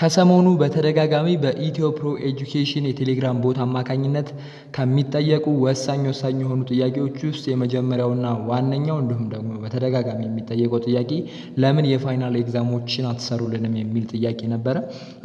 ከሰሞኑ በተደጋጋሚ በኢትዮ ፕሮ ኤጁኬሽን የቴሌግራም ቦት አማካኝነት ከሚጠየቁ ወሳኝ የሆኑ ጥያቄዎች ውስጥ የመጀመሪያውና ዋነኛው እንዲሁም ደግሞ በተደጋጋሚ የሚጠየቀው ጥያቄ ለምን የፋይናል ኤግዛሞችን አትሰሩልንም የሚል ጥያቄ ነበረ።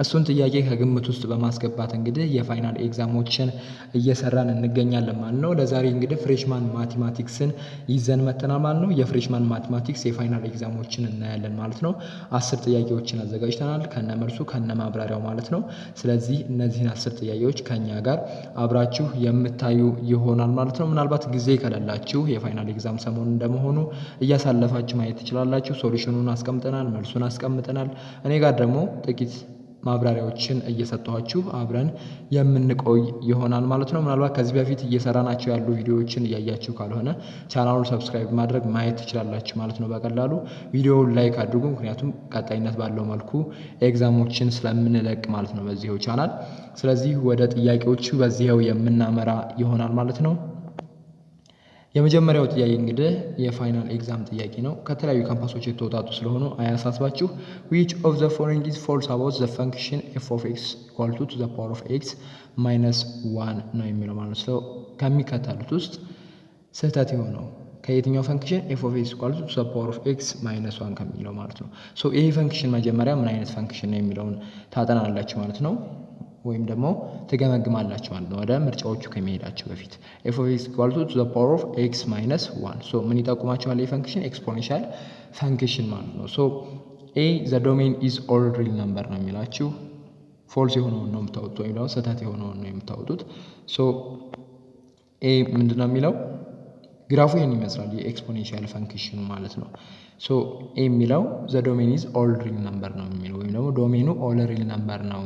እሱን ጥያቄ ከግምት ውስጥ በማስገባት እንግዲህ የፋይናል ኤግዛሞችን እየሰራን እንገኛለን ማለት ነው። ለዛሬ እንግዲህ ፍሬሽማን ማቴማቲክስን ይዘን መተናል ማለት ነው። የፍሬሽማን ማቴማቲክስ የፋይናል ኤግዛሞችን እናያለን ማለት ነው። 10 ጥያቄዎችን አዘጋጅተናል ከነመልሱ ማብራሪያው ማለት ነው። ስለዚህ እነዚህን 10 ጥያቄዎች ከኛ ጋር አብራችሁ የምታዩ ይሆናል ማለት ነው። ምናልባት ጊዜ ከሌላችሁ የፋይናል ኤግዛም ሰሞን እንደመሆኑ እያሳለፋችሁ ማየት ትችላላችሁ። ሶሉሽኑን አስቀምጠናል፣ መልሱን አስቀምጠናል። እኔ ጋር ደግሞ ጥቂት ማብራሪያዎችን እየሰጠኋችሁ አብረን የምንቆይ ይሆናል ማለት ነው። ምናልባት ከዚህ በፊት እየሰራናቸው ያሉ ቪዲዮዎችን እያያችሁ ካልሆነ ቻናሉን ሰብስክራይብ ማድረግ ማየት ትችላላችሁ ማለት ነው። በቀላሉ ቪዲዮውን ላይክ አድርጉ፣ ምክንያቱም ቀጣይነት ባለው መልኩ ኤግዛሞችን ስለምንለቅ ማለት ነው በዚህው ቻናል። ስለዚህ ወደ ጥያቄዎቹ በዚህው የምናመራ ይሆናል ማለት ነው። የመጀመሪያው ጥያቄ እንግዲህ የፋይናል ኤግዛም ጥያቄ ነው። ከተለያዩ ካምፓሶች የተወጣጡ ስለሆኑ አያሳስባችሁ። which of the following is false about the function f of x equal to the power of x minus 1 ነው የሚለው ማለት ነው። ከሚከተሉት ውስጥ ስህተት የሆነው ከየትኛው ፈንክሽን f of x equal to the power of x minus 1 ከሚለው ማለት ነው። ይሄ ፈንክሽን መጀመሪያ ምን አይነት ፈንክሽን ነው የሚለውን ታጠናላችሁ ማለት ነው፣ ወይም ደግሞ ትገመግማላችሁ ማለት ነው ወደ ምርጫዎቹ ከመሄዳችሁ በፊት። f of x equal to the power of x minus 1 ምን ይጠቁማችኋል? ይሄ ፈንክሽን ኤክስፖኔንሻል ፈንክሽን ማለት ነው። a the domain is all real number ነው የሚላችሁ። ፎልስ የሆነውን ነው የምታወጡት ወይም ደግሞ ስህተት የሆነውን ነው የምታወጡት። a ምንድነው የሚለው ግራፉ ይሄን ይመስላል የኤክስፖኔንሻል ፈንክሽኑ ማለት ነው። a የሚለው the domain is all real number ነው የሚለው ወይም ደግሞ ዶሜኑ all real number ነው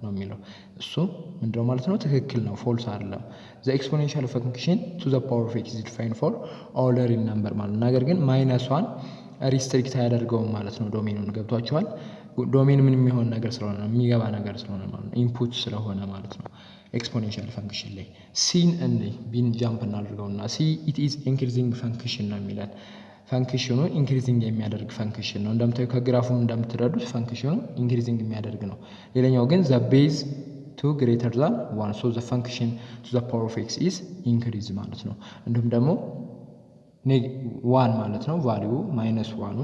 የሚለው። እሱ ምንድነው ማለት ነው? ትክክል ነው፣ ፎልስ አይደለም። the exponential function to the power of x is defined for all real number ማለት ነው። ነገር ግን ማይነሷን ሪስትሪክት አያደርገውም ማለት ነው። ዶሜኑን ገብቷችኋል? ዶሜን ምን የሚሆን ነገር ስለሆነ ነው የሚገባ ነገር ስለሆነ ማለት ነው፣ ኢንፑት ስለሆነ ማለት ነው። ኤክስፖኔንሻል ፈንክሽን ላይ ሲን ቢን ጃምፕ እናድርገውና ሲ ኢት ኢዝ ኢንክሪዚንግ ፈንክሽን ነው የሚለን። ፈንክሽኑ ኢንክሪዚንግ የሚያደርግ ፈንክሽን ነው። እንደምታዩ ከግራፉም እንደምትረዱት ፈንክሽኑ ኢንክሪዚንግ የሚያደርግ ነው። ሌላኛው ግን ዘ ቤዝ ቱ ግሬተር ዛን 1 ዘ ፈንክሽን ቱ ዘ ፓወር ኦፍ ኤክስ ኢዝ ኢንክሪዝ ማለት ነው። እንዲሁም ደግሞ 1 ማለት ነው ቫልዩ ማይነስ 1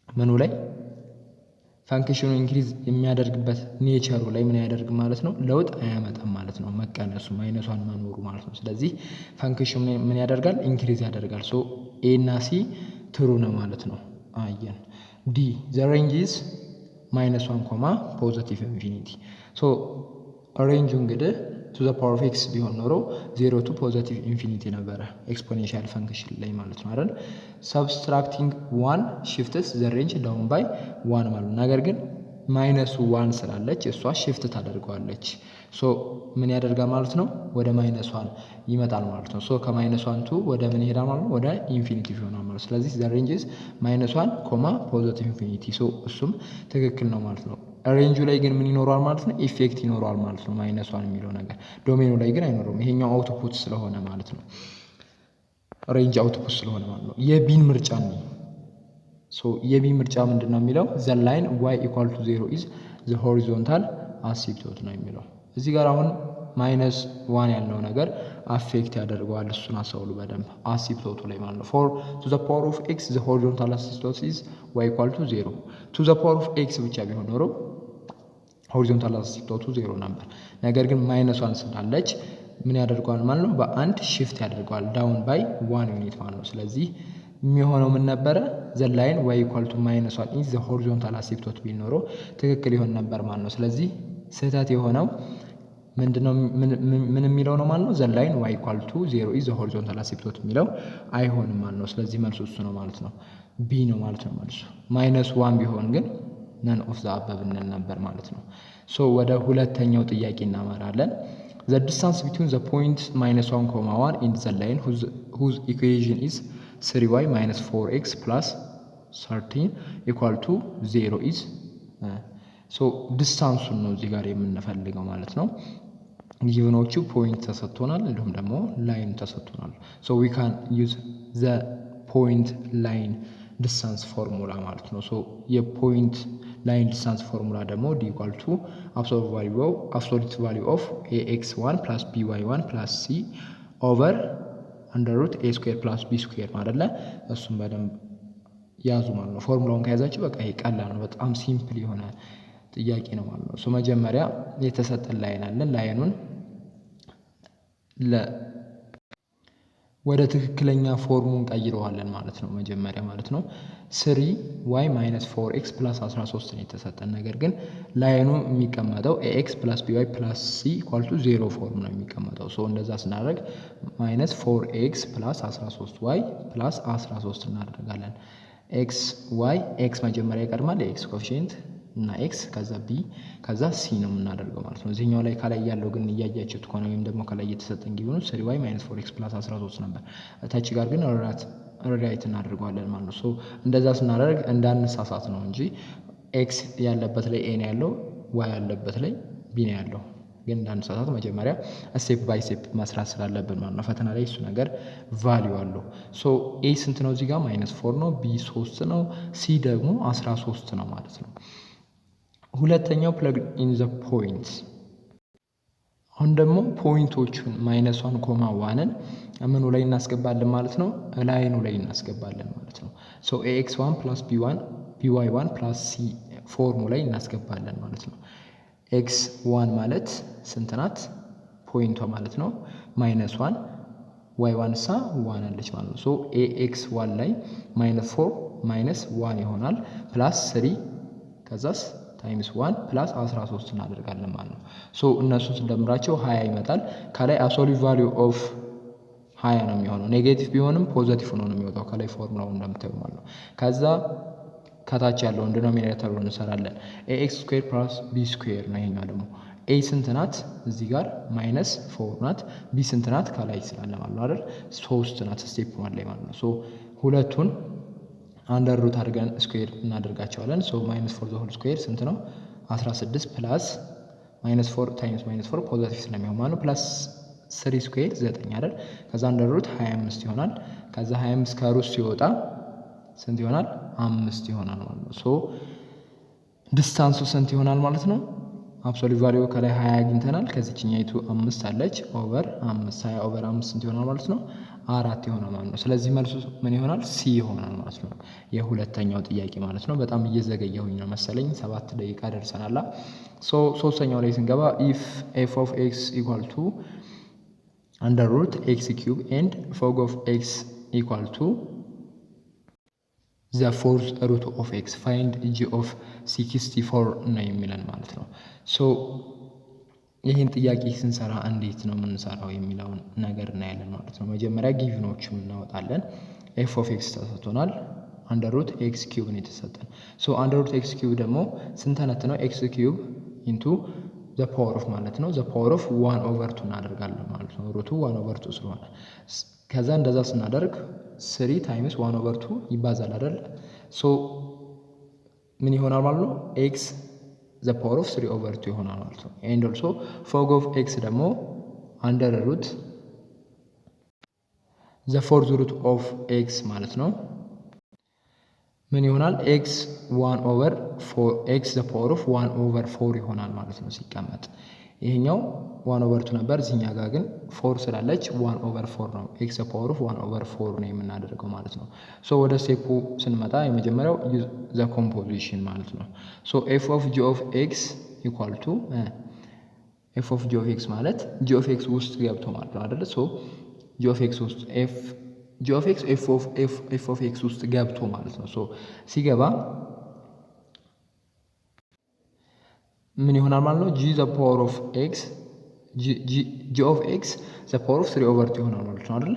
ምኑ ላይ ፈንክሽኑ ኢንክሪዝ የሚያደርግበት ኔቸሩ ላይ ምን ያደርግ ማለት ነው? ለውጥ አያመጣም ማለት ነው። መቀነሱ ማይነሷን መኖሩ ማለት ነው። ስለዚህ ፈንክሽኑ ምን ያደርጋል? ኢንክሪዝ ያደርጋል። ኤ እና ሲ ትሩ ነው ማለት ነው። አየን። ዲ ዘ ሬንጅ ኢዝ -1 ኮማ ፖዚቲቭ ኢንፊኒቲ። ሬንጁ እንግዲህ ቱ ዘ ፓወር ኦፍ ኤክስ ቢሆን ኖሮ 0 ቱ ፖዚቲቭ ኢንፊኒቲ ነበረ ኤክስፖኔንሻል ፈንክሽን ላይ ማለት ነው አይደል? ሰብስትራክቲንግ 1 ሽፍትስ ዘ ሬንጅ ዳውን ባይ 1 ማለት ነው። ነገር ግን -1 ስላለች እሷ ሽፍት ታደርገዋለች። ምን ያደርጋል ማለት ነው? ወደ -1 ይመጣል ማለት ነው። ከ-1 ቱ ወደ ምን ይሄዳል ማለት ነው? ወደ ኢንፊኒቲ ይሆናል ማለት ነው። ስለዚህ ዘ ሬንጅ ኢዝ -1 ኮማ ፖዚቲቭ ኢንፊኒቲ። እሱም ትክክል ነው ማለት ነው። ሬንጁ ላይ ግን ምን ይኖረዋል ማለት ነው? ኢፌክት ይኖረዋል ማለት ነው። -1 የሚለው ነገር ዶሜኑ ላይ ግን አይኖረውም። ይሄኛው አውትፑት ስለሆነ ማለት ነው። ሬንጅ አውትፑት ስለሆነ ማለት ነው። የቢን ምርጫ ነው። የቢ ምርጫ ምንድነው የሚለው? ዘ ላይን y equal to 0 is the horizontal asymptote ነው የሚለው። እዚህ ጋር አሁን -1 ያለው ነገር አፌክት ያደርገዋል። እሱን አስተውሉ በደንብ አሲምፕቶቱ ላይ ማለት ነው። for to the power of x the horizontal asymptote is y equal to 0 to the power of x ብቻ ቢሆን ኖሮ ሆሪዞንታል አሲምፕቶቱ 0 ነበር። ነገር ግን -1 ስላለች ምን ያደርገዋል ማለት ነው? በአንድ ሽፍት ያደርገዋል ዳውን ባይ 1 ዩኒት ማለት ነው። ስለዚህ የሚሆነው ምን ነበረ? ዘ ላይን y equal to -1 is the horizontal asymptote ቢኖረው ትክክል ይሆን ነበር ማለት ነው። ስለዚህ ስህተት የሆነው ምንድነው? ምን የሚለው ነው ማለት ነው? ዘ ላይን y equal to 0 is the horizontal asymptote የሚለው አይሆንም ማለት ነው። ስለዚህ መልሱ እሱ ነው ማለት ነው። ቢ ነው ማለት ነው መልሱ። -1 ቢሆን ግን none of the above እንል ነበር ማለት ነው። ወደ ሁለተኛው ጥያቄ እናመራለን። the distance between the point -1, 1 and the line whose equation is 3y minus 4x plus 13 equal to 0 is ዲስታንሱን ነው እዚህ ጋር የምንፈልገው ማለት ነው። ጊቭኖቹ ፖይንት ተሰጥቶናል፣ እንዲሁም ደግሞ ላይን ተሰጥቶናል። we can use the point line distance ፎርሙላ ማለት ነው። የፖይንት ላይን ዲስታንስ ፎርሙላ ደግሞ ዲ ኢኳል ቱ አብሶሉት ቫሊዩ ኦፍ ኤኤክስ1 ፕላስ ቢዋይ1 ፕላስ ሲ ኦቨር አንደር ሩት ኤ ስኩዌር ፕላስ ቢ ስኩዌር ነው አይደለ? እሱም በደንብ ያዙ ማለት ነው። ፎርሙላውን ከያዛችሁ በቃ ይሄ ቀላል ነው። በጣም ሲምፕል የሆነ ጥያቄ ነው ማለት ነው። መጀመሪያ የተሰጠን ላይን አለን። ላይኑን ወደ ትክክለኛ ፎርሙን ቀይረዋለን ማለት ነው። መጀመሪያ ማለት ነው 3y ማይነስ 4x ፕላስ 13 ነው የተሰጠን። ነገር ግን ላይኑ የሚቀመጠው ax ፕላስ by ፕላስ c ኢኳል ቱ 0 ፎርም ነው የሚቀመጠው። እንደዛ ስናደርግ ማይነስ 4x ፕላስ 13y ፕላስ 13 እናደርጋለን። x መጀመሪያ ይቀድማል፣ የኤክስ ኮኤፊሺየንት እና ኤክስ ከዛ ቢ ከዛ ሲ ነው የምናደርገው ማለት ነው። እዚህኛው ላይ ከላይ ያለው ግን እያያችሁት ከሆነ ወይም ደግሞ ከላይ የተሰጠን ጊዜ 3y ማይነስ 4x ፕላስ 13 ነበር። ታች ጋር ግን ራይት እናደርገዋለን ማለት ነው። እንደዛ ስናደርግ እንዳንሳሳት ነው እንጂ ኤክስ ያለበት ላይ ኤ ነው ያለው፣ ዋይ ያለበት ላይ ቢ ነው ያለው። ግን እንዳንሳሳት መጀመሪያ ስቴፕ ባይ ስቴፕ መስራት ስላለብን ማለት ነው። ፈተና ላይ እሱ ነገር ቫሊዩ አለው። ኤ ስንት ነው? እዚህ ጋር ማይነስ 4 ነው፣ ቢ 3 ነው፣ ሲ ደግሞ 13 ነው ማለት ነው። ሁለተኛው ፕለግ ኢን ዘ ፖይንትስ። አሁን ደግሞ ፖይንቶቹን ማይነሷን ኮማ ዋንን ምኑ ላይ እናስገባለን ማለት ነው? ላይኑ ላይ እናስገባለን ማለት ነው። ኤክስ1 ፕላስ ቢዋይ1 ፕላስ ሲ ፎርሙ ላይ እናስገባለን ማለት ነው። ኤክስ1 ማለት ስንት ናት? ፖይንቷ ማለት ነው። ማይነስ 1 ዋይ1 ሳ 1 አለች ማለት ነው። ኤክስ1 ላይ ማይነስ 4 ማይነስ 1 ይሆናል ፕላስ 3 ከዛስ ታይምስ 1 ፕላስ 13 እናደርጋለን ማለት ነው። እነሱን ስንደምራቸው 20 ይመጣል። ከላይ አብሶሉት ቫሊዩ ኦፍ 20 ነው የሚሆነው። ኔጌቲቭ ቢሆንም ፖዘቲቭ ሆኖ ነው የሚወጣው ከላይ ፎርሙላው እንደምታዩ ማለት ነው። ከዛ ከታች ያለውን ዲኖሚኔተር እንሰራለን። ኤክስ ስኩዌር ፕላስ ቢ ስኩዌር ነው። ይሄኛው ደግሞ ኤ ስንት ናት? እዚህ ጋር ማይነስ 4 ናት። ቢ ስንት ናት? ከላይ ስላለ ማለት ነው አይደል? 3 ናት ስቴፕ 1 ላይ ማለት ነው። ሁለቱን አንደር ሩት አድርገን ስኩዌር እናደርጋቸዋለን። ማይነስ 4 ዘ ሆል ስኩዌር ስንት ነው? 16 ፕላስ ማይነስ 4 ታይምስ ማይነስ 4 ፖዚቲቭ ስለሚሆን ማለት ነው። ፕላስ 3 ስኩዌር 9 አይደል? ከዛ አንደር ሩት 25 ይሆናል። ከዛ 25 ከሩት ሲወጣ ስንት ይሆናል? 5 ይሆናል ማለት ነው። ዲስታንሱ ስንት ይሆናል ማለት ነው? አብሶሉት ቫልዩ ከላይ 20 አግኝተናል። ከዚህኛይቱ 5 አለች ኦቨር 5 20 ኦቨር 5 ስንት ይሆናል ማለት ነው? 4 ይሆናል ማለት ነው። ስለዚህ መልሱ ምን ይሆናል? ሲ ይሆናል ማለት ነው። የሁለተኛው ጥያቄ ማለት ነው። በጣም እየዘገየሁኝ ነው መሰለኝ፣ 7 ደቂቃ ደርሰናል። ሶስተኛው ላይ ስንገባ ኢፍ ኤፍ ኦፍ ኤክስ ኢኳል ቱ አንደር ሩት ኤክስ ኪዩብ ኤንድ ፎግ ኦፍ ኤክስ ኢኳል ቱ ዘ ፎርዝ ሩት ኦፍ ኤክስ ፋይንድ ጂ ኦፍ 64 ነው የሚለን ማለት ነው። ይህን ጥያቄ ስንሰራ እንዴት ነው የምንሰራው የሚለውን ነገር እናያለን ማለት ነው። መጀመሪያ ጊቭኖቹን እናወጣለን። ኤፍ ኦፍ ኤክስ ተሰጥቶናል። አንደር ሩት ኤክስ ኪዩብ ነው የተሰጠን። አንደር ሩት ኤክስ ኪዩብ ደግሞ ስንተነት ነው? ኤክስ ኪዩብ ኢንቱ ዘ ፓወር ኦፍ ማለት ነው። ዘ ፓወር ኦፍ 1 ኦቨር 2 እናደርጋለን ማለት ነው። ሩቱ 1 ኦቨር 2 ስለሆነ ከዛ እንደዛ ስናደርግ 3 ታይምስ 1 ኦቨር 2 ይባዛል አይደል? ምን ይሆናል ማለት ነው? ኤክስ ዘ ፓወር ኦፍ 3 ኦቨር 2 ይሆናል ማለት ነው። ኤንድ ኦልሶ ፎግ ኦፍ ኤክስ ደግሞ አንደር ሩት ዘ ፎርዝ ሩት ኦፍ ኤክስ ማለት ነው። ምን ይሆናል? ኤክስ 1 ኦቨር 4 ኤክስ ዘ ፓወር ኦፍ 1 ኦቨር 4 ይሆናል ማለት ነው ሲቀመጥ። ይሄኛው 1 ኦቨር 2 ነበር፣ እዚህኛ ጋር ግን 4 ስላለች 1 ኦቨር 4 ነው። ኤክስ ዘ ፓወር ኦፍ 1 ኦቨር 4 ነው የምናደርገው ማለት ነው። ወደ ስቴፑ ስንመጣ የመጀመሪያው ዘ ኮምፖዚሽን ማለት ነው። ኤፍ ኦፍ ጂ ኦፍ ኤክስ ኢኳል ቱ ኤፍ ኦፍ ጂ ኦፍ ኤክስ ማለት ጂ ኦፍ ኤክስ ውስጥ ገብቶ ማለት ነው አይደለ? ጂ ኦፍ ኤክስ ውስጥ ጂ ኦፍ ኤክስ ኤፍ ኦፍ ኤክስ ውስጥ ገብቶ ማለት ነው። ሲገባ ምን ይሆናል ማለት ነው? ጂ ዘ ፓወር ኦፍ ኤክስ ጂ ኦፍ ኤክስ ዘ ፓወር ኦፍ 3 ኦቨር 2 ይሆናል ማለት ነው አይደል?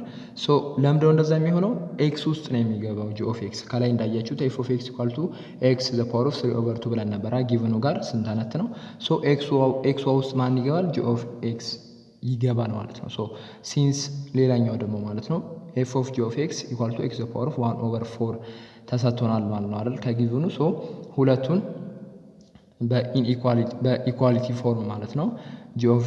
ለምንድነው እንደዛ የሚሆነው? ኤክስ ውስጥ ነው የሚገባው ጂ ኦፍ ኤክስ። ከላይ እንዳያችሁት ኤፍ ኦፍ ኤክስ ኢኳል ቱ ኤክስ ዘ ፓወር ኦፍ 3 ኦቨር 2 ብለን ነበር ጊቭኑ ጋር ስንተነት ነው። ኤክስ ውስጥ ማን ይገባል? ጂ ኦፍ ኤክስ ይገባል ማለት ነው። ሲንስ ሌላኛው ደግሞ ማለት ነው ኤፍ ኦፍ ጂ ኦፍ ኤክስ ኢኳል ቱ ኤክስ ዘ ፓወር ኦፍ 1 ኦቨር 4 ተሰጥቶናል ማለት ነው አይደል? ከጊቭኑ ሁለቱን በኢኳሊቲ ፎርም ማለት ነው ጂ ኦፍ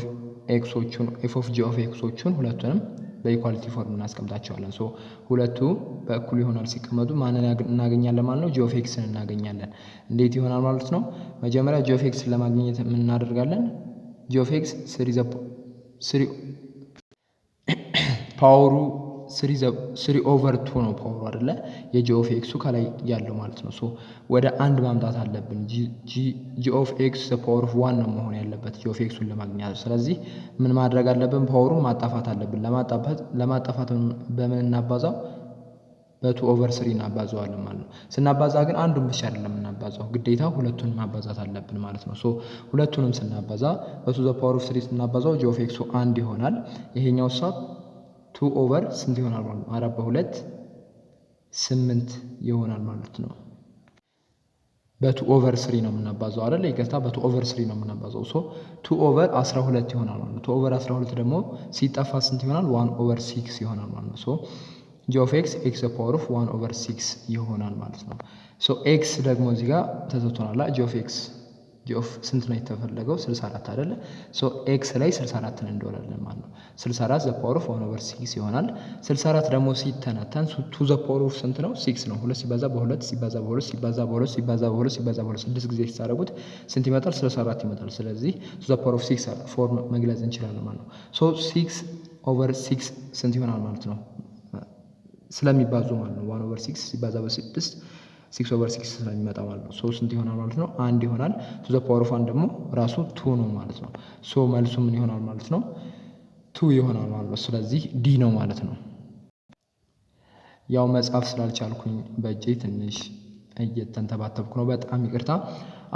ኤክሶቹን ኤፍ ኦፍ ጂ ኦፍ ኤክሶቹን ሁለቱንም በኢኳሊቲ ፎርም እናስቀምጣቸዋለን። ሶ ሁለቱ በእኩል ይሆናል ሲቀመጡ ማንን እናገኛለን ማለት ነው? ጂ ኦፍ ኤክስን እናገኛለን። እንዴት ይሆናል ማለት ነው? መጀመሪያ ጂ ኦፍ ኤክስን ለማግኘት ምን እናደርጋለን? ጂ ኦፍ ኤክስ ፓወሩ 3/2 ነው ፓወሩ አይደለ? የጂ ኦፍ ኤክሱ ከላይ ያለው ማለት ነው። ሶ ወደ አንድ ማምጣት አለብን። ጂ ኦፍ ኤክስ ፓወር ኦፍ 1 ነው መሆን ያለበት ጂ ኦፍ ኤክሱን ለማግኘት። ስለዚህ ምን ማድረግ አለብን? ፓወሩን ማጣፋት አለብን። ለማጣፋት በምን እናባዛው? በ2/3 እናባዛዋለን ማለት ነው። ስናባዛ ግን አንዱን ብቻ አይደለም እናባዛው፣ ግዴታ ሁለቱን ማባዛት አለብን ማለት ነው። ሶ ሁለቱንም ስናባዛ በ2/3 ስናባዛው ጂ ኦፍ ኤክሱ 1 ይሆናል። ይሄኛው ሳ 2 ስንት ይሆናል ማለት ነው? 4/2 8 ይሆናል ማለት ነው። በ2/3 ነው የምናባዛው አይደል? ይቅርታ በ2/3 ነው የምናባዛው። ሶ 2/12 ይሆናል ማለት ነው። 2/12 ደግሞ ሲጠፋ ስንት ይሆናል? 1/6 ይሆናል ማለት ነው። ሶ ጂ ኦፍ ኤክስ ኤክስ ፓወር ኦፍ 1/6 ይሆናል ማለት ነው። ሶ ኤክስ ደግሞ እዚህ ጋር ተሰጥቶናል። ጂ ኦፍ ኤክስ ጂ ኦፍ ስንት ነው የተፈለገው? 64 አይደለ? ሶ ኤክስ ላይ 64ን እንደወላለን ማለት ነው። 64 ዘ ፓወር ኦፍ 1/6 ይሆናል። 64 ደግሞ ሲተነተን ቱ ዘ ፓወር ኦፍ ስንት ነው? 6 ነው። 2 ሲባዛ በ2 ሲባዛ በ2 ሲባዛ በ2 ሲባዛ በ2 ሲባዛ በ2 6 ጊዜ ሲታረጉት ስንት ይመጣል? 64 ይመጣል። ስለዚህ ቱ ዘ ፓወር ኦፍ 6 ፎርም መግለጽ እንችላለን ማለት ነው። ሶ 6/6 ስንት ይሆናል ማለት ነው? ስለሚባዙ ማለት ነው። 1/6 ሲባዛ በ6 6/6 ስለሚመጣ ማለት ነው። ሶ ስንት ይሆናል ማለት ነው? 1 ይሆናል። ቱ ዘ ፓወር ኦፍ 1 ደግሞ ራሱ 2 ነው ማለት ነው። ሶ መልሱ ምን ይሆናል ማለት ነው? 2 ይሆናል ማለት ነው። ስለዚህ ዲ ነው ማለት ነው። ያው መጻፍ ስላልቻልኩኝ በእጄ ትንሽ እየተንተባተብኩ ነው፣ በጣም ይቅርታ።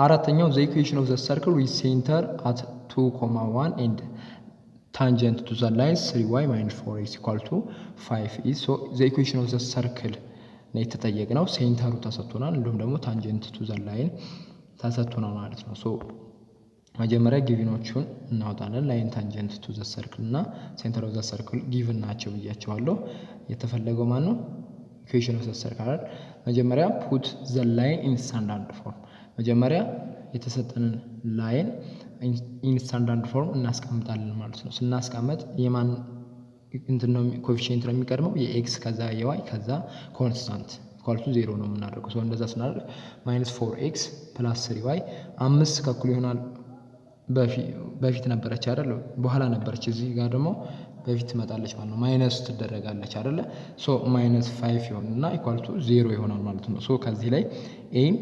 አራተኛው ዘ ኢኩዌሽን ኦፍ ዘ ሰርክል ዊዝ ሴንተር አት 2,1 ኤንድ ታንጀንት ቱ ዘ ላይን 3y - 4x = 5 ኢዝ ሶ ዘ ኢኩዌሽን ኦፍ ዘ ሰርክል ነው የተጠየቅነው። ሴንተሩ ተሰጥቶናል፣ እንዲሁም ደግሞ ታንጀንት ቱ ዘ ላይን ተሰጥቶናል ማለት ነው። ሶ መጀመሪያ ጊቭኖቹን እናወጣለን። ላይን ታንጀንት ቱ ዘ ሰርክል እና ሴንተር ኦፍ ዘ ሰርክል ጊቭን ናቸው ብያቸዋለሁ። የተፈለገው ማን ነው? ኢኩዌሽን ኦፍ ዘ ሰርክል አይደል? መጀመሪያ ፑት ዘ ላይን ኢን ስታንዳርድ ፎርም፣ መጀመሪያ የተሰጠንን ላይን ኢን ስታንዳርድ ፎርም እናስቀምጣለን ማለት ነው። ስናስቀምጥ የማን እንትን ነው ኮኤፊሺየንት ነው የሚቀድመው? የኤክስ ከዛ የዋይ ከዛ ኮንስታንት ኢኳልቱ 0 ነው የምናደርገው። ሰው እንደዛ ስናደርግ -4x + 3y 5 ከእኩል ይሆናል። በፊት ነበረች አይደል? በኋላ ነበረች። እዚህ ጋር ደግሞ በፊት ትመጣለች ማለት ነው። ማይነስ ትደረጋለች አይደለ? ሶ -5 ይሆንና ኢኳልቱ 0 ይሆናል ማለት ነው። ሶ ከዚህ ላይ ኤን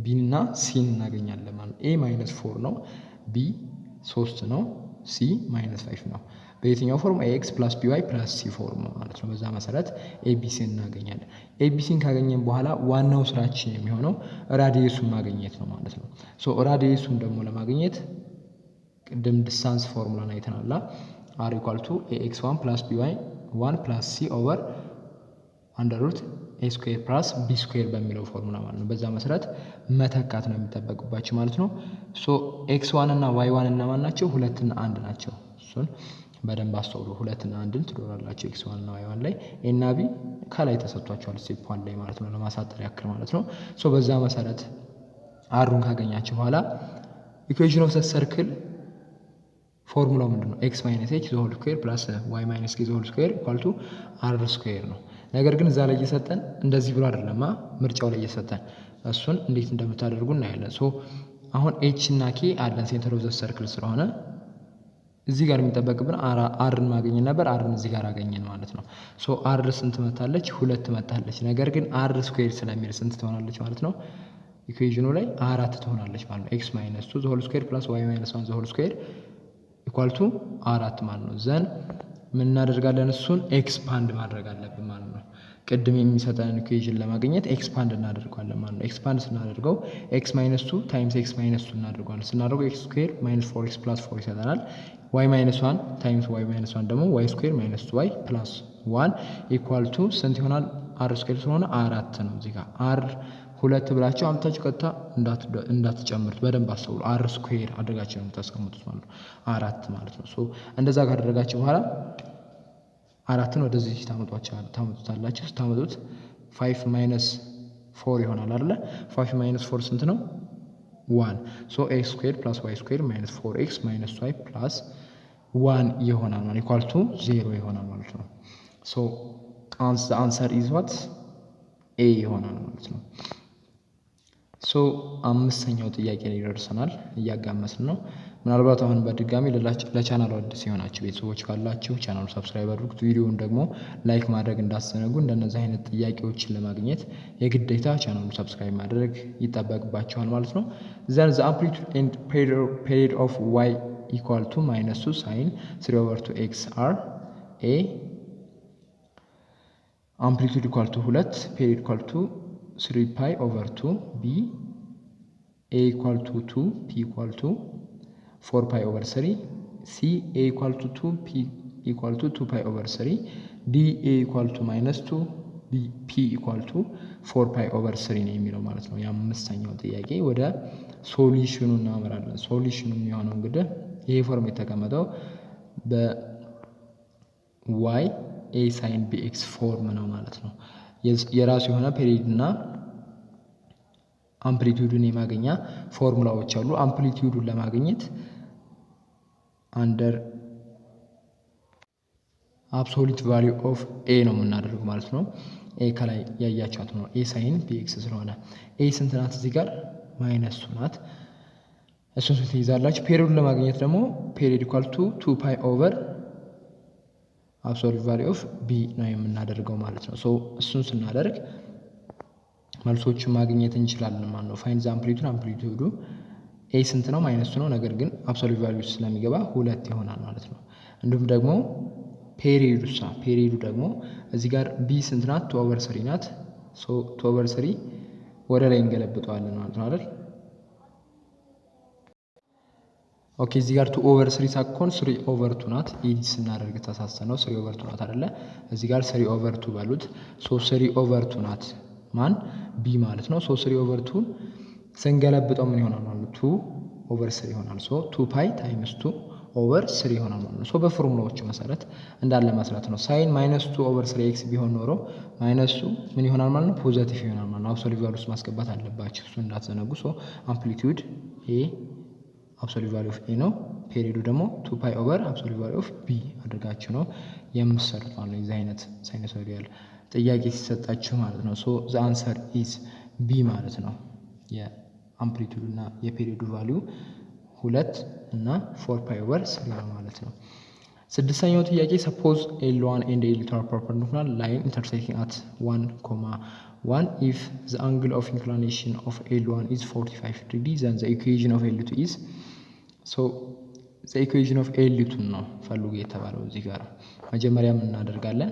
ቢ እና ሲን እናገኛለን ማለት ነው። ኤ -4 ነው፣ ቢ 3 ነው፣ ሲ -5 ነው። በየትኛው ፎርም? ኤክስ + ቢዋይ + ሲ ፎርም ማለት ነው። በዛ መሰረት ኤቢሲን እናገኛለን። ኤቢሲን ካገኘን በኋላ ዋናው ስራችን የሚሆነው ራዲየሱን ማግኘት ነው ማለት ነው። ሶ ራዲየሱን ደግሞ ለማግኘት ቅድም ዲስታንስ ፎርሙላን አይተናል። አር ኢኳል ቱ ኤክስ1 + ቢዋይ 1 + ሲ ኦቨር √a² + b² በሚለው ፎርሙላ ማለት ነው። በዛ መሰረት መተካት ነው የሚጠበቅባቸው ማለት ነው። ሶ ኤክስ1 እና ዋይ1 እና ማን ናቸው? 2 እና 1 ናቸው። እሱን በደንብ አስተውሉ። 2 እና 1ን ትዶራላችሁ ኤክስ1 እና ዋይ1 ላይ። ኤ እና ቢ ከላይ ተሰጥቷቸዋል ስቴፕ 1 ላይ ማለት ነው፣ ለማሳጠር ያክል ማለት ነው። ሶ በዛ መሰረት አሩን ካገኛችሁ በኋላ ኢኩዌሽን ኦፍ ዘ ሰርክል ፎርሙላው ምንድነው? ኤክስ - ኤች ዘ ሆል ስኩዌር ፕላስ ዋይ - ኬ ዘ ሆል ስኩዌር ኢኳል ቱ አር ስኩዌር ነው። ነገር ግን እዛ ላይ እየሰጠን እንደዚህ ብሎ አይደለማ፣ ምርጫው ላይ እየሰጠን እሱን እንዴት እንደምታደርጉ እናያለን። ሶ አሁን ኤች እና ኬ አለን ሴንተር ኦፍ ዘ ሰርክል ስለሆነ እዚህ ጋር የሚጠበቅብን አርን ማግኘት ነበር። አርን እዚህ ጋር አገኘን ማለት ነው። ሶ አር ስንት መታለች? 2 መታለች። ነገር ግን አር ስኩዌር ስለሚል ስንት ትሆናለች ማለት ነው? ኢኩዌሽኑ ላይ 4 ትሆናለች ማለት ነው። ኤክስ - 2 ዘ ሆል ስኩዌር ፕላስ ዋይ - 1 ዘ ሆል ስኩዌር ኢኳል ቱ 4 ማለት ነው። ዘን ምን እናደርጋለን? እሱን ኤክስፓንድ ማድረግ አለብን ማለት ነው። ቅድም የሚሰጠንን ኢኩዌሽን ለማግኘት ኤክስፓንድ እናደርገዋለን ማለት ነው። ኤክስፓንድ ስናደርገው ኤክስ - 2 ታይምስ ኤክስ - 2 እናደርገዋለን። ስናደርገው ኤክስ ስኩዌር -4x + 4 ይሰጠናል። ዋይ - 1 ታይምስ ዋይ - 1 ደግሞ ዋይ ስኩዌር -2y + 1 ኢኳል ቱ ስንት ይሆናል? አር ስኩዌር ስለሆነ 4 ነው። እዚህ ጋር አር 2 ብላችሁ አምታችሁ ቀጥታ እንዳትጨምሩት በደንብ አስተውሉ። አር ስኩዌር አድርጋችሁ ነው የምታስቀምጡት ማለት ነው። 4 ማለት ነው። ሶ እንደዛ ካደረጋችሁ በኋላ 4ን ወደዚህ ታመጡታላችሁ። ስታመጡት 5 - 4 ይሆናል አይደለ? 5 - 4 ስንት ነው? 1 ሶ ኤክስ ስኩዌር + ዋይ ስኩዌር -4x - y + 1 ይሆናል ማለት ኢኳል ቱ 0 ይሆናል ማለት ነው። ሶ አንሰር ኢዝ ዋት ኤ ይሆናል ማለት ነው። ሶ አምስተኛው ጥያቄ ላይ ደርሰናል። እያጋመስን ነው። ምናልባት አሁን በድጋሚ ለቻናሉ አዲስ የሆናችሁ ቤተሰቦች ካላችሁ ቻናሉ ሰብስክራይብ አድርጉት። ቪዲዮውን ደግሞ ላይክ ማድረግ እንዳትዘነጉ። እንደነዚህ አይነት ጥያቄዎችን ለማግኘት የግዴታ ቻናሉ ሰብስክራይብ ማድረግ ይጠበቅባችኋል ማለት ነው። ዘን ዘ አምፕሊቱድ ኤንድ ፔሪድ ኦፍ ዋይ ኢኳል ቱ -2 ሳይን 3/2x አር ኤ አምፕሊቱድ ኢኳል ቱ 2 ፔሪድ ኢኳል ቱ 3π/2 ቢ ኤ ኢኳል ቱ 2 ፒ ኢኳል ቱ 4π/3 ሲ ኤ ኢኳል ቱ 2 ፒ ኢኳል ቱ 2π/3 ዲ ኤ ኢኳል ቱ -2 ቢ ፒ ኢኳል ቱ 4π/3 ነው የሚለው ማለት ነው። የአምስተኛው ጥያቄ ወደ ሶሉሽኑ እናመራለን። ሶሉሽኑ የሚሆነው እንግዲህ ይሄ ፎርም የተቀመጠው በዋይ ኤ ሳይን ቢኤክስ ፎርም ነው ማለት ነው። የራሱ የሆነ ፔሪድ እና አምፕሊቲዩድን የማገኛ ፎርሙላዎች አሉ። አምፕሊቲዩዱን ለማግኘት አንደር አብሶሉት ቫሊዩ ኦፍ ኤ ነው የምናደርገው ማለት ነው። ኤ ከላይ ያያቻት ነው ኤ ሳይን ቢኤክስ ስለሆነ ኤ ስንት ናት? እዚህ ጋር -2 ናት። እሱን ስንት ይዛላችሁ? ፔሪዱን ለማግኘት ደግሞ ፔሪድ ኢኳል ቱ 2π/ አብሶሉት ቫሊዩ ኦፍ ቢ ነው የምናደርገው ማለት ነው። ሶ እሱን ስናደርግ መልሶቹን ማግኘት እንችላለን ማለት ነው። ፋይንድ ዘ አምፕሊቱድ አምፕሊቱዱ ኤ ስንት ነው? -2 ነው። ነገር ግን አብሶሉት ቫሊዩ ስለሚገባ 2 ይሆናል ማለት ነው። እንዲሁም ደግሞ ፔሪዱ ደግሞ እዚህ ጋር ቢ ስንት ናት? 2/3 ናት። ሶ 2/3 ወደ ላይ እንገለብጠዋለን ማለት ነው አይደል? ኦኬ እዚህ ጋር 2/3 ሳትሆን 3/2 ናት። ኤዲት ስናደርግ ተሳስተነው 3/2 ናት አይደለ? እዚህ ጋር 3/2 በሉት። ሶ 3/2 ናት ማን? ቢ ማለት ነው። ሶ 3/2 ስንገለብጠው ምን ይሆናል ማለት ነው? 2/3 ይሆናል። ሶ 2π ታይምስ 2/3 ይሆናል ማለት ነው። ሶ በፎርሙላዎቹ መሰረት እንዳለ መስራት ነው። ሳይን -2/3x ቢሆን ኖሮ ማይነሱ ምን ይሆናል ማለት ነው? ፖዚቲቭ ይሆናል ማለት ነው። አብሶሉት ቫልዩ ውስጥ ማስገባት አለባችሁ፣ እሱ እንዳትዘነጉ። ሶ አምፕሊቲዩድ ኤ አብሶሉት ቫልዩ ኦፍ ኤ ነው። ፔሪዱ ደግሞ 2π/ አብሶሉት ቫልዩ ኦፍ ቢ አድርጋችሁ ነው የምትሰሩት ማለት ነው። የዚህ አይነት ሳይኖሶይዳል ጥያቄ ሲሰጣችሁ ማለት ነው። ሶ ዘ አንሰር ኢዝ ቢ ማለት ነው። የአምፕሊቲዩድ እና የፔሪዱ ቫልዩ 2 እና 4π/3 ነው ማለት ነው። ስድስተኛው ጥያቄ ሰፖዝ L1 and L2 are perpendicular line intersecting at 1,1 if the angle of inclination of L1 is 45 degrees then the equation of L2 is so the equation of L2 ነው ፈልጉ የተባለው። እዚህ ጋር መጀመሪያ ምን እናደርጋለን?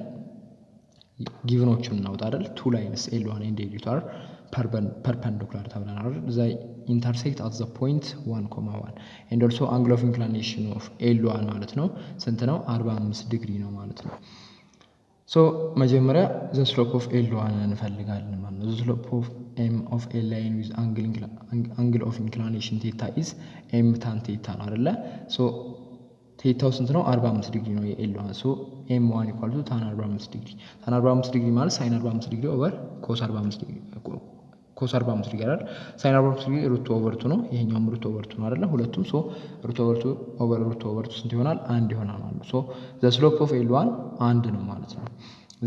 ጊቭኖቹን እናውጣ አይደል? two lines L1 and L2 are perpendicular ተብለናል። they intersect at the point 1,1 and also angle of inclination of L1 ማለት ነው ስንት ነው? 45 ዲግሪ ነው ማለት ነው። ሶ መጀመሪያ the slope of L1 እንፈልጋለን ማለት ነው። the slope of m of L line with angle of inclination theta is m tan theta ነው አይደለ? ሶ ቴታው ስንት ነው? 45 ዲግሪ ነው የኤል1። ሶ m1 ኢኳል ቱ tan 45 ዲግሪ። tan 45 ዲግሪ ማለት sin 45 ዲግሪ ኦቨር cos 45 ዲግሪ ኮስ 45 ዲግሪ አይደል? ሳይን 45 ዲግሪ ሩት ኦቨር 2 ነው። ይሄኛውም ሩት ኦቨር 2 ነው አይደለ? ሁለቱም ሶ ሩት ኦቨር 2 ኦቨር ሩት ኦቨር 2 ስንት ይሆናል? 1 ይሆናል ማለት ነው። ሶ ዘ ስሎፕ ኦፍ ኤል1 1 ነው ማለት ነው።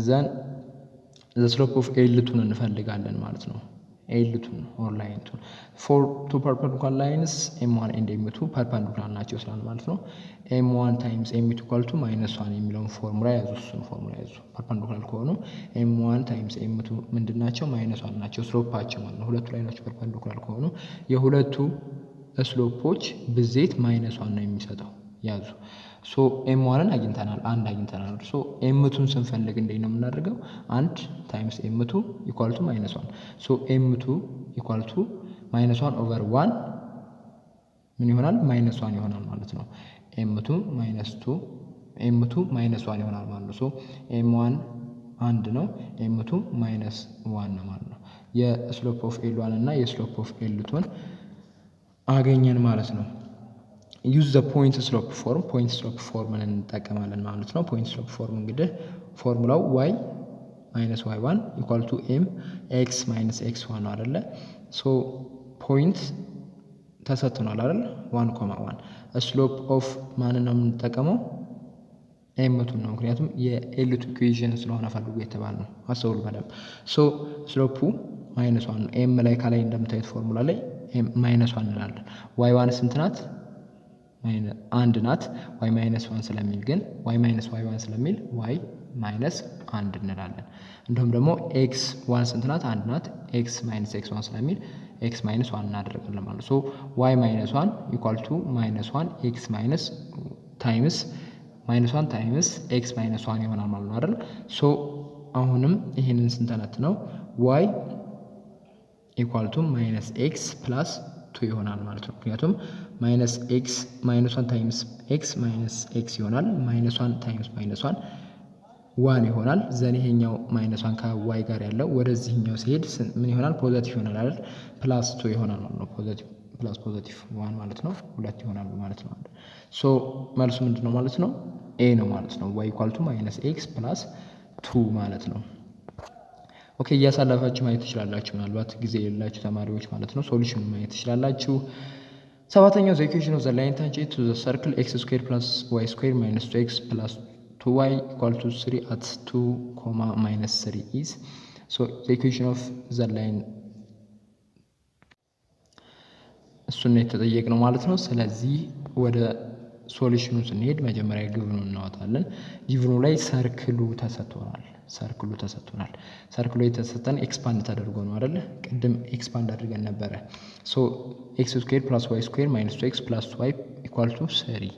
ዘን ዘ ስሎፕ ኦፍ ኤል2 እንፈልጋለን ማለት ነው። ኤል2 ኦር ላይን2 ፎር ቱ ፐርፔንዲኩላር ላይንስ m1 ኤንድ m2 ፐርፔንዲኩላር ናቸው ስላል ማለት ነው። m1 ታይምስ m2 ኢኳል ቱ -1 የሚለውን ፎርሙላ ያዙ። እሱን ፎርሙላ ያዙ። ፐርፔንዲኩላር ከሆኑ m1 ታይምስ m2 ምንድን ናቸው? -1 ናቸው ስሎፓቸው ማለት ነው። ሁለቱ ላይኖች ፐርፔንዲኩላር ከሆኑ የሁለቱ ስሎፖች ብዜት -1 ነው የሚሰጠው። ያዙ። ሶ m1ን አግኝተናል፣ አንድ አግኝተናል። ሶ m2ን ስንፈልግ እንዴት ነው የምናደርገው? 1 ታይምስ m2 ኢኳል ቱ -1 ሶ m2 ኢኳል ቱ -1 ኦቨር 1 ምን ይሆናል? -1 ይሆናል ማለት ነው። m2 -1 ይሆናል ማለት ነው። ሶ m1 1 ነው፣ m2 -1 ነው ማለት ነው። የስሎፕ ኦፍ ኤል1 እና የስሎፕ ኦፍ ኤል2ን አገኘን ማለት ነው። ዩዝ ዘ ፖይንት ስሎፕ ፎርም፣ ፖይንት ስሎፕ ፎርምን እንጠቀማለን ማለት ነው። ፖይንት ስሎፕ ፎርም እንግዲህ ፎርሙላው y ማይነስ y1 ኢኳል ቱ m x ማይነስ x1 ነው አይደለ? ሶ ፖይንት ተሰጥቶናል አይደል? 1,1 ስሎፕ ኦፍ ማንን ነው የምንጠቀመው? ኤምቱን ነው። ምክንያቱም የኤልቱ ኢኩዌሽን ስለሆነ ፈልጉ የተባለ ነው። አስተውሉ በደንብ። ሶ ስሎፑ -1 ነው። ኤም ላይ ከላይ እንደምታዩት ፎርሙላ ላይ -1 እንላለን። ዋይ ዋን ስንት ናት? 1 ናት። ዋይ -1 ስለሚል ግን ዋይ -y1 ስለሚል ዋይ -1 እንላለን። እንዲሁም ደግሞ ኤክስ ዋን ስንት ናት? 1 ናት። ኤክስ -x1 ስለሚል ኤክስ -1 እናደርጋለን ማለት ነው። ሶ ዋይ -1 ኢኳል ቱ -1 ኤክስ ታይምስ -1 ታይምስ ኤክስ -1 ይሆናል ማለት ነው አይደል? ሶ አሁንም ይሄንን ስንተነት ነው ዋይ ኢኳል ቱ -ኤክስ ፕላስ 2 ይሆናል ማለት ነው። ምክንያቱም -ኤክስ -1 ታይምስ ኤክስ -ኤክስ ይሆናል። -1 ታይምስ -1 1 ይሆናል። ዘን ይሄኛው -1 ከዋይ ጋር ያለው ወደዚህኛው ሲሄድ ምን ይሆናል? ፖዘቲቭ ይሆናል አይደል? ፕላስ 2 ይሆናል ማለት ነው። ፖዘቲቭ ፕላስ ፖዘቲቭ 1 ማለት ነው። 2 ይሆናሉ ማለት ነው። ሶ መልሱ ምንድነው ማለት ነው? ኤ ነው ማለት ነው። ዋይ ኢኳል ቱ -ኤክስ ፕላስ 2 ማለት ነው። ኦኬ እያሳለፋችሁ ማየት ትችላላችሁ። ምናልባት ጊዜ የሌላችሁ ተማሪዎች ማለት ነው ሶሉሽን ማየት ትችላላችሁ። ሰባተኛው ዘ ኢኩዌሽን ኦፍ ዘ ላይን ታንጀንት ቱ ዘ ሰርክል ኤክስ ስኩዌር ፕላስ ዋይ ስኩዌር ማይነስ 2ኤክስ ፕላስ 2y ኢኳል ቱ 3 at 2, -3 is so the equation of the line እሱን ነው የተጠየቅነው ማለት ነው። ስለዚህ ወደ ሶሉሽኑ ስንሄድ መጀመሪያ ግብኑን እናወጣለን። ግብኑ ላይ ሰርክሉ ተሰጥቶናል። ሰርክሉ የተሰጠን ኤክስፓንድ ተደርጎ ነው አይደል? ቅድም ኤክስፓንድ አድርገን ነበረ። ሶ ኤክስ ስኩዌር ፕላስ ዋይ ስኩዌር ማይነስ 2ኤክስ ፕላስ 2y ኢኳል ቱ 3።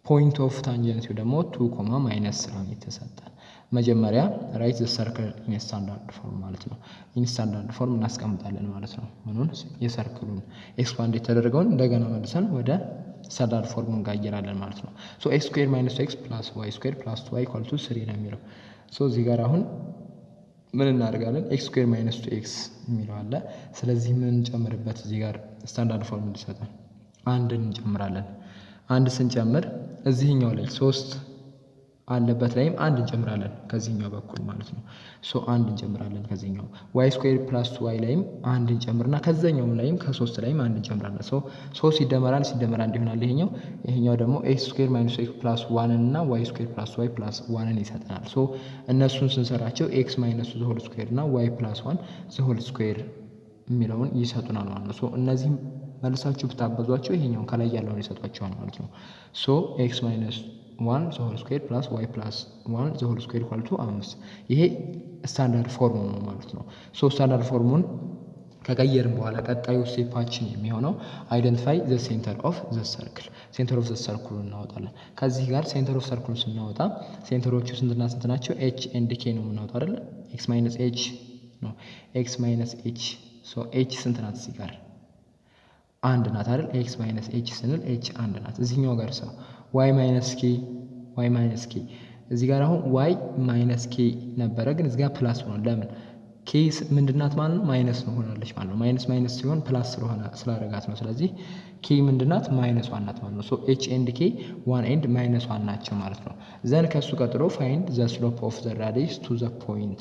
ፖይንት ኦፍ ታንጀንሲው ደግሞ 2 -3 የተሰጠን። መጀመሪያ ራይት ዘ ሰርክል ኢን ስታንዳርድ ፎርም ማለት ነው። ኢን ስታንዳርድ ፎርም እናስቀምጣለን ማለት ነው። ምኑን? የሰርክሉን ኤክስፓንድ የተደረገውን እንደገና መልሰን ወደ ስታንዳርድ ፎርም እንቀይራለን ማለት ነው። ሶ ኤክስ ስኩዌር ማይነስ 2ኤክስ ፕላስ ዋይ ስኩዌር ፕላስ 2y ኢኳል ቱ 3 ነው የሚለው። ሶ እዚህ ጋር አሁን ምን እናደርጋለን? ኤክስ ስኩዌር ማይነስ 2ኤክስ የሚለው አለ። ስለዚህ ምን እንጨምርበት? እዚህ ጋር ስታንዳርድ ፎርም እንዲሰጠን አንድን እንጨምራለን። አንድ ስንጨምር እዚህኛው ላይ 3 አለበት ላይም አንድ እንጨምራለን ከዚህኛው በኩል ማለት ነው። ሶ አንድ እንጨምራለን ከዚህኛው ዋይ ስኩዌር ፕላስ ዋይ ላይም አንድ እንጨምርና ከዛኛው ላይም ከ3 ላይም አንድ እንጨምራለን። ሶ 3 ሲደመር አንድ ይሆናል ይሄኛው ደግሞ ኤክስ ስኩዌር ማይነስ ኤክስ ፕላስ 1 እና ዋይ ስኩዌር ፕላስ ዋይ ፕላስ 1ን ይሰጠናል። ሶ እነሱን ስንሰራቸው ኤክስ ማይነስ ዘ ሆል ስኩዌር እና ዋይ ፕላስ 1 ዘ ሆል ስኩዌር የሚለውን ይሰጡናል ማለት ነው። ሶ እነዚህም መልሳችሁ ብታበዟቸው ይሄኛውን ከላይ ያለውን ይሰጧቸዋል ማለት ነው። ሶ ኤክስ ማይነስ 1 ዘ ሆል ስኩዌር ፕላስ ዋይ ፕላስ 1 ዘ ሆል ስኩዌር ኢኳል ቱ 5። ይሄ ስታንዳርድ ፎርሙ ነው ማለት ነው። ሶ ስታንዳርድ ፎርሙን ከቀየርን በኋላ ቀጣዩ ስቴፓችን የሚሆነው አይደንቲፋይ ዘ ሴንተር ኦፍ ዘ ሰርክል። ሴንተር ኦፍ ዘ ሰርክል እናወጣለን። ከዚህ ጋር ሴንተር ኦፍ ሰርክል ስናወጣ ሴንተሮቹ ስንትና ስንት ናቸው? ኤች ኤንድ ኬ ነው የምናወጣው አይደል? ኤክስ ማይነስ ኤች ነው። ኤክስ ማይነስ ኤች ሶ ኤች ስንት ናት? እዚህ ጋር አንድ ናት አይደል? ኤክስ ማይነስ ኤች ስንል ኤች አንድ ናት። እዚህኛው ጋር ሰው ዋይ ማይነስ ኬ እዚህ ጋር አሁን ዋይ ማይነስ ኬ ነበረ፣ ግን እዚህ ጋር ፕላስ ሆኗል። ለምን? ኬ ምንድናት ማለት ነው? ማይነስ ነው ሆናለች ማለት ነው። ማይነስ ሲሆን ፕላስ ስለሆነ ስላደረጋት ነው። ስለዚህ ኬ ምንድናት? ማይነስ ዋን ናት ማለት ነው። ሶ ኤች ኤንድ ኬ ዋን ኤንድ ማይነስ ዋን ናቸው ማለት ነው። ዘን ከሱ ቀጥሎ ፋይንድ ዘ ስሎፕ ኦፍ ዘ ራዲየስ ቱ ዘ ፖይንት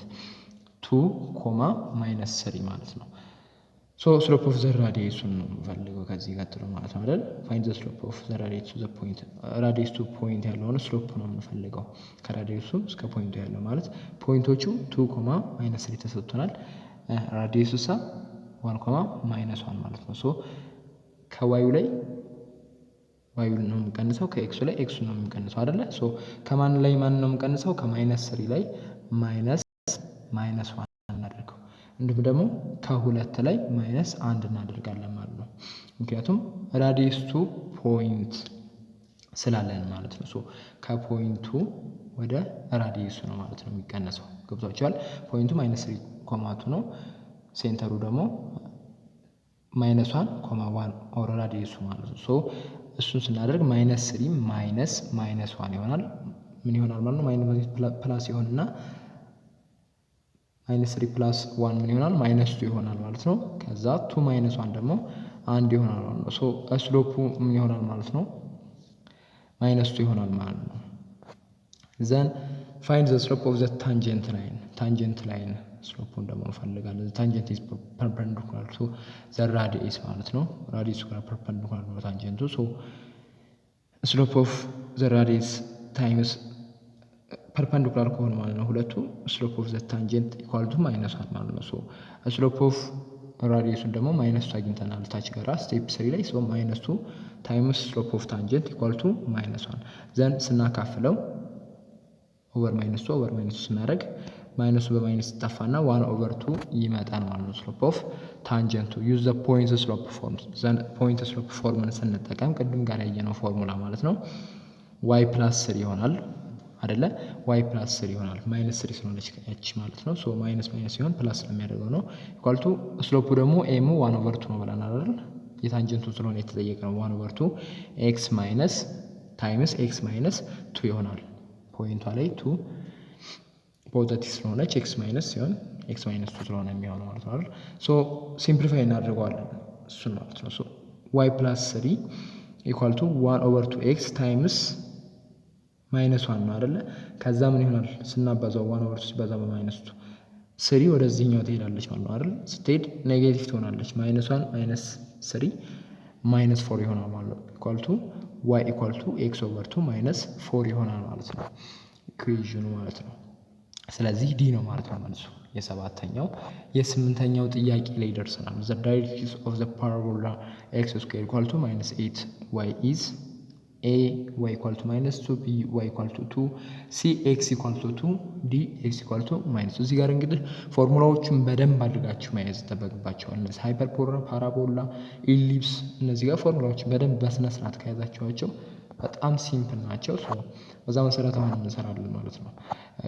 2, -3 ማለት ነው። ሶ ስሎፕ ኦፍ ዘ ራዲየሱን ነው የምፈልገው ከዚህ ቀጥሎ ማለት ነው አይደል? ፋይንድ ዘ ስሎፕ ኦፍ ዘ ራዲየስ ቱ ዘ ፖይንት። ራዲየስ ቱ ፖይንት ያለውን ስሎፕ ነው የምንፈልገው ከራዲየሱ እስከ ፖይንቱ ያለው ማለት ፖይንቶቹ 2, -3 ተሰጥቶናል። ራዲየሱ 1, -1 ማለት ነው። ሶ ከዋዩ ላይ ዋዩ ነው የምንቀንሰው፣ ከኤክሱ ላይ ኤክሱ ነው የምንቀንሰው አይደለ? ሶ ከማን ላይ ማን ነው የምንቀንሰው? ከ-3 ላይ -1 እናደርገው። እንዲሁም ደግሞ ከ2 ላይ -1 እናደርጋለን ማለት ነው። ምክንያቱም ራዲየስ ቱ ፖይንት ስላለን ማለት ነው። ሶ ከፖይንቱ ወደ ራዲየሱ ነው ማለት ነው የሚቀነሰው። ገብቷችኋል? ፖይንቱ -3.2 ነው። ሴንተሩ ደግሞ -1.1 ኦር ራዲየሱ ማለት ነው። ሶ እሱን ስናደርግ -3 -1 ይሆናል። ምን ይሆናል ማለት ነው? ፕላስ ይሆንና -3 ፕላስ 1 ምን ይሆናል? -2 ይሆናል ማለት ነው። ከዛ 2 -1 ደግሞ 1 ይሆናል ማለት ነው። ሶ ስሎፑ ምን ይሆናል ማለት ነው? -2 ይሆናል ማለት ነው። ዘን ፋይንድ ዘ ስሎፕ ኦፍ ዘ ታንጀንት ላይን። ታንጀንት ላይን ስሎፑን ደግሞ እንፈልጋለን። ታንጀንት ኢዝ ፐርፐንዲኩላር ቱ ዘ ራዲየስ ማለት ነው። ራዲየሱ ጋር ፐርፐንዲኩላር ነው ታንጀንቱ። ሶ ስሎፕ ኦፍ ዘ ራዲየስ ታይምስ ፐርፐንዲኩላር ከሆነ ማለት ነው ሁለቱ ስሎፕ ኦፍ ዘ ታንጀንት ኢኳል ቱ ማይነስ 1 ማለት ነው። ሶ ስሎፕ ኦፍ ራዲየሱን ደግሞ ማይነስ 2 አግኝተናል ታች ጋራ ስቴፕ 3 ላይ። ሶ ማይነስ 2 ታይምስ ስሎፕ ኦፍ ታንጀንት ኢኳል ቱ ማይነስ 1 ዘን ስናካፍለው ኦቨር ማይነስ 2 ኦቨር ማይነስ 2 ስናደርግ ማይነሱ በማይነስ ይጠፋና 1 ኦቨር 2 ይመጣል ማለት ነው ስሎፕ ኦፍ ታንጀንቱ። ዩዝ ዘ ፖይንት ስሎፕ ፎርም። ዘን ፖይንት ስሎፕ ፎርምን ስንጠቀም ቅድም ጋር ያየነው ፎርሙላ ማለት ነው ዋይ ፕላስ 3 ይሆናል አይደለ? ዋይ ፕላስ 3 ይሆናል ማይነስ 3 ስለሆነች ያቺ ማለት ነው። ሶ ማይነስ ማይነስ ሲሆን ፕላስ ስለሚያደርገው ነው። ኢኳል ቱ ስሎፑ ደግሞ ኤሙ 1 ኦቨር 2 ነው ብለናል አይደል? የታንጀንቱ ስለሆነ የተጠየቀ ነው። 1 ኦቨር 2 ኤክስ ማይነስ ታይምስ ኤክስ ማይነስ 2 ይሆናል። ፖይንቷ ላይ 2 ፖዘቲቭ ስለሆነች ኤክስ ማይነስ ሲሆን ኤክስ ማይነስ 2 ስለሆነ የሚሆነው ማለት ነው አይደል? ሶ ሲምፕሊፋይ እናደርገዋለን እሱን ማለት ነው። ሶ ዋይ ፕላስ 3 ኢኳል ቱ 1 ኦቨር 2 ኤክስ ታይምስ ማይነስ 1 ነው አይደለ? ከዛ ምን ይሆናል ስናባዛው 1 ኦቨር 2 ሲባዛ በማይነስ 2 3 ወደዚህኛው ትሄዳለች ማለት ነው አይደል? ስትሄድ ኔጌቲቭ ትሆናለች። ማይነስ 1 ማይነስ 3 ማይነስ 4 ይሆናል ማለት ነው። ኢኳል ቱ ዋይ ኢኳል ቱ ኤክስ ኦቨር 2 ማይነስ 4 ይሆናል ማለት ነው ኢኩዌዥኑ ማለት ነው። ስለዚህ ዲ ነው ማለት ነው መልሱ የሰባተኛው። የስምንተኛው ጥያቄ ላይ ደርሰናል። ዘ ዳይሬክትሪክስ ኦፍ ዘ ፓራቦላ ኤክስ ስኩዌር ኢኳል ቱ ማይነስ 8 ዋይ ኢዝ ኤ ዋይ ኢኳል ቱ ማይነስ 2 ቢ ዋይ ኢኳል ቱ 2 ሲ ኤክስ ኢኳል ቱ 2 ዲ ኤክስ ኢኳል ቱ ማይነስ 2። እዚህ ጋር እንግዲህ ፎርሙላዎቹን በደንብ አድርጋችሁ መያዝ ይጠበቅባቸዋል። እነዚህ ሃይፐር ፓራቦላ፣ ኢሊፕስ እነዚህ ጋር ፎርሙላዎችን በደንብ በስነ ስርዓት ከያዛችኋቸው በጣም ሲምፕል ናቸው። በዛ መሰረት አሁን እንሰራለን ማለት ነው።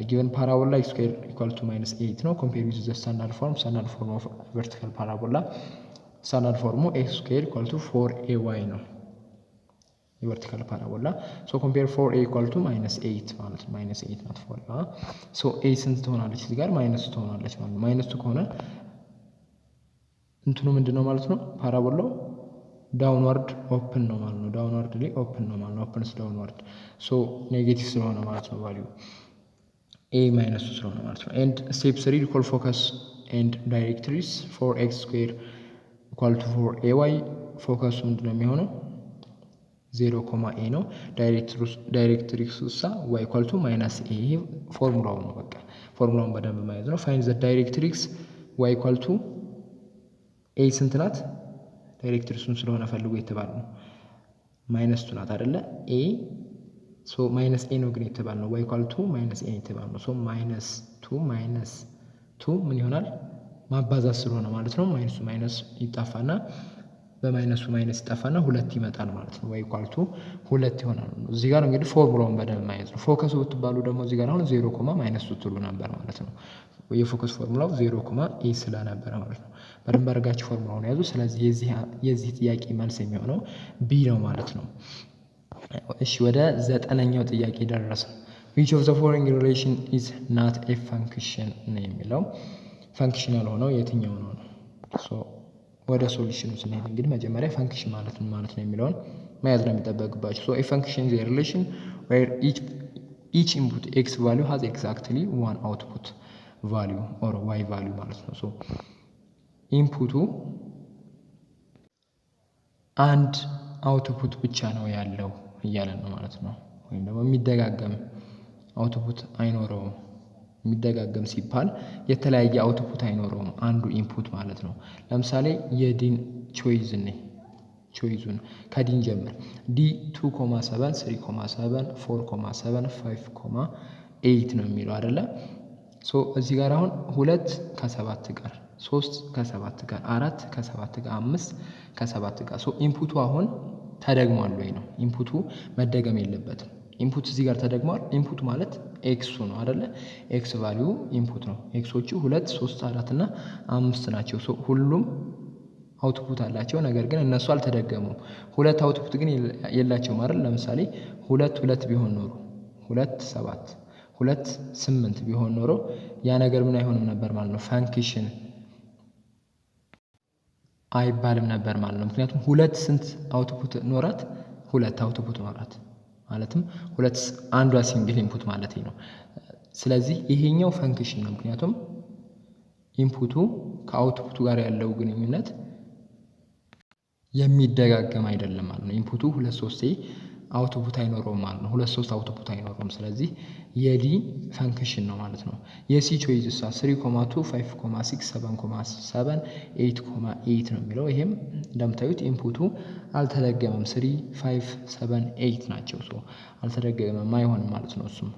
ጊቨን ፓራቦላ ኤክስ ስኩዌር ኢኳል ቱ ማይነስ 8 ነው። ኮምፔር ዊዝ ዘ ስታንዳርድ ፎርም ኦፍ ቨርቲካል ፓራቦላ ስታንዳርድ ፎርሙ ኤክስ ስኩዌር ኢኳል ቱ 4ay ነው የቨርቲካል ፓራቦላ። ሶ ኮምፔር 4a ኢኳል ቱ ማይነስ 8 ማለት ነው። ማይነስ 8 ናት 4 ሶ ኤ ስንት ትሆናለች? እዚህ ጋር ማይነስ ትሆናለች ማለት ነው። ማይነስ ከሆነ እንትኑ ምንድነው ማለት ነው? ፓራቦላው ዳውንዋርድ ኦፕን ነው ማለት ነው። ዳውንዋርድ ላይ ኦፕን ነው ማለት ነው። ኦፕንስ ዳውንዋርድ ሶ ኔጌቲቭ ስለሆነ ማለት ነው ቫልዩ ኤ ማይነስ 2 ስለሆነ ማለት ነው። ኤንድ ስቴፕ 3 ሪኮል ፎከስ ኤንድ ዳይሬክትሪክስ ፎር ኤክስ ስኩዌር ኢኳል ቱ 4ay ፎከሱ ምንድነው የሚሆነው 0 ኤ ነው። ዳይሬክትሪክሱ ሳ ዋይ ኢኳል ቱ ማይነስ ኤ። ይሄ ፎርሙላው ነው። በቃ ፎርሙላውን በደንብ ማየት ነው። ፋይንድ ዘ ዳይሬክትሪክስ ዋይ ኢኳል ቱ ኤ ስንት ናት? ዳይሬክትሪክሱን ስለሆነ ፈልጎ የተባለ ነው ማይነስ 2 ናት አይደለ? ኤ ሶ ማይነስ ኤ ነው ግን የተባለ ነው። ዋይ ኢኳል ቱ ማይነስ ኤ የተባለ ነው። ሶ ማይነስ 2 ምን ይሆናል? ማባዛት ስለሆነ ማለት ነው። ማይነሱ ማይነስ ይጣፋና በማይነሱ ማይነስ ይጠፋና 2 ይመጣል ማለት ነው። ዋይ ኢኳል ቱ 2 ይሆናል። እዚህ ጋር እንግዲህ ፎርሙላውን በደንብ ማየት ነው። ፎከሱ ብትባሉ ደግሞ እዚህ ጋር አሁን 0 ማይነስ 2 ትሉ ነበር ማለት ነው። የፎከስ ፎርሙላው 0 ኤ ስለነበረ ማለት ነው። በደንብ አድርጋችሁ ፎርሙላውን ያዙ። ስለዚህ የዚህ ጥያቄ መልስ የሚሆነው ቢ ነው ማለት ነው። እሺ ወደ 9ኛው ጥያቄ ደረሰ። which of the following relation is not a function ነው የሚለው። ፈንክሽን ያልሆነው የትኛው ነው? ወደ ሶሉሽኑ ስንሄድ እንግዲህ መጀመሪያ ፈንክሽን ማለት ምን ማለት ነው የሚለውን መያዝ ነው የሚጠበቅባቸው። ሶ ኤ ፈንክሽን ኢዝ ኤ ሪሌሽን ዌር ኢች ኢንፑት ኤክስ ቫልዩ ሃዝ ኤግዛክትሊ ዋን አውትፑት ቫልዩ ኦር ዋይ ቫልዩ ማለት ነው። ሶ ኢንፑቱ አንድ አውትፑት ብቻ ነው ያለው እያለን ነው ማለት ነው። ወይም ደግሞ የሚደጋገም አውትፑት አይኖረውም። የሚደጋገም ሲባል የተለያየ አውትፑት አይኖረውም አንዱ ኢንፑት ማለት ነው። ለምሳሌ የዲን ቾይዙን ከዲን ጀምር ዲ 2,7 3,7 4,7 5,8 ነው የሚለው አይደለ? ሶ እዚህ ጋር አሁን 2 ከ7 ጋር 3 ከ7 ጋር 4 ከ7 ጋር 5 ከ7 ጋር ሶ ኢንፑቱ አሁን ተደግሟል ወይ ነው። ኢንፑቱ መደገም የለበትም። ኢንፑት እዚህ ጋር ተደግሟል። ኢንፑት ማለት ኤክሱ ነው አይደለ? ኤክስ ቫልዩ ኢንፑት ነው። ኤክሶቹ 2 3 4 እና 5 ናቸው። ሶ ሁሉም አውትፑት አላቸው። ነገር ግን እነሱ አልተደገሙም። 2 አውትፑት ግን የላቸውም አይደል? ለምሳሌ 2 ቢሆን ኖሮ 2 7 2 8 ቢሆን ኖሮ ያ ነገር ምን አይሆንም ነበር ማለት ነው። ፈንክሽን አይባልም ነበር ማለት ነው። ምክንያቱም 2 ስንት አውትፑት ኖራት? 2 አውትፑት ኖራት። ማለትም 2 አንዷ ሲንግል ኢንፑት ማለት ነው። ስለዚህ ይሄኛው ፈንክሽን ነው፣ ምክንያቱም ኢንፑቱ ከአውትፑቱ ጋር ያለው ግንኙነት የሚደጋገም አይደለም ማለት ነው። ኢንፑቱ 2-3 አውትፑት አይኖረውም ማለት ነው። 2-3 አውትፑት አይኖረውም። ስለዚህ የዲ ፈንክሽን ነው ማለት ነው። የሲ ቾይስ 3,2 5,6 7,7 8,8 ነው የሚለው። ይሄም እንደምታዩት ኢንፑቱ አልተደገመም። 3 5 7 8 ናቸው። አልተደገመም፣ አይሆንም ማለት ነው። እሱም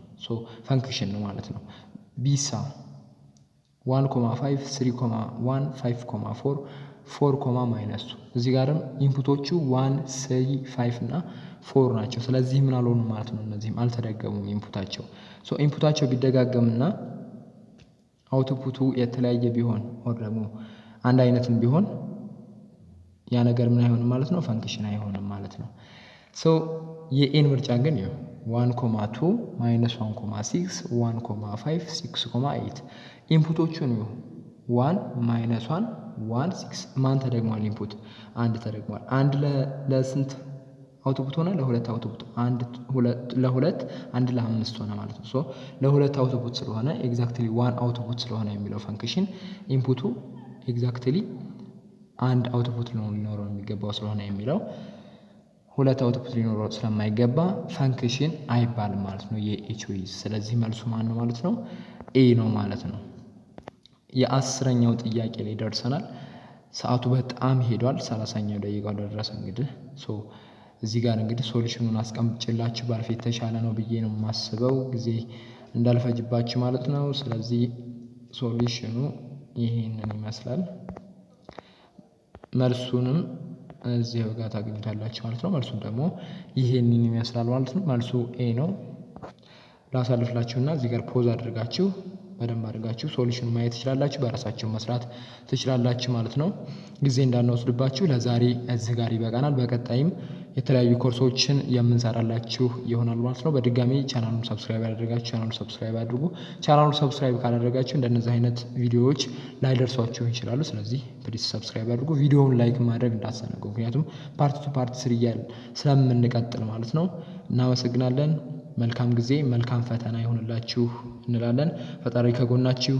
ፈንክሽን ነው ማለት ነው። ቢሳ 1,5 3,1 5,4 4,-2 እዚህ ጋርም ኢንፑቶቹ 1 3 5 እና 4 ናቸው። ስለዚህ ምን አልሆኑም ማለት ነው። እነዚህም አልተደገሙም ኢንፑታቸው። ኢንፑታቸው ቢደጋገምና አውትፑቱ የተለያየ ቢሆን ወር ደግሞ አንድ አይነትም ቢሆን ያ ነገር ምን አይሆንም ማለት ነው፣ ፈንክሽን አይሆንም ማለት ነው። የኤን ምርጫ ግን ይኸው 1,2 -1,6 1,5 6,8 ኢንፑቶቹን ይኸው 1 -1 1 6 ማን ተደግሟል? ኢንፑት አንድ ተደግሟል። አንድ ለስንት አውትፑት ሆነ? ለሁለት አውትፑት። ለሁለት አንድ ለ5 ሆነ ማለት ነው። ለሁለት አውትፑት ስለሆነ ኤግዛክትሊ 1 አውትፑት ስለሆነ የሚለው ፈንክሽን ኢንፑቱ ኤግዛክትሊ አንድ አውትፑት ሊኖረው የሚገባው ስለሆነ የሚለው ሁለት አውትፑት ሊኖረው ስለማይገባ ፈንክሽን አይባልም ማለት ነው የኤ ቾይስ። ስለዚህ መልሱ ማን ነው ማለት ነው? ኤ ነው ማለት ነው። የ10ኛው ጥያቄ ላይ ደርሰናል። ሰዓቱ በጣም ሄዷል። 30ኛው ደቂቃው ደረሰ። እንግዲህ እዚህ ጋር እንግዲህ ሶሉሽኑን አስቀምጬላችሁ ባልፍ የተሻለ ነው ብዬ ነው የማስበው፣ ጊዜ እንዳልፈጅባችሁ ማለት ነው። ስለዚህ ሶሉሽኑ ይሄንን ይመስላል። መልሱንም እዚሁ ጋር ታገኙታላችሁ ማለት ነው። መልሱን ደግሞ ይሄንን ይመስላል ማለት ነው። መልሱ ኤ ነው። ላሳልፍላችሁና እዚህ ጋር ፖዝ አድርጋችሁ በደንብ አድርጋችሁ ሶሉሽን ማየት ትችላላችሁ፣ በራሳችሁ መስራት ትችላላችሁ ማለት ነው። ጊዜ እንዳንወስድባችሁ ለዛሬ እዚህ ጋር ይበቃናል። በቀጣይም የተለያዩ ኮርሶችን የምንሰራላችሁ ይሆናል ማለት ነው። በድጋሚ ቻናሉን ሰብስክራይብ ያደረጋችሁ ቻናሉን ሰብስክራይብ አድርጉ። ቻናሉን ሰብስክራይብ ካላደረጋችሁ እንደነዚህ አይነት ቪዲዮዎች ላይደርሷችሁ ይችላሉ። ስለዚህ ፕሊዝ ሰብስክራይብ አድርጉ። ቪዲዮውን ላይክ ማድረግ እንዳትዘነጉ፣ ምክንያቱም ፓርት 2 ፓርት 3 እያልን ስለምንቀጥል ማለት ነው። እናመሰግናለን። መልካም ጊዜ መልካም ፈተና ይሆንላችሁ እንላለን። ፈጣሪ ከጎናችሁ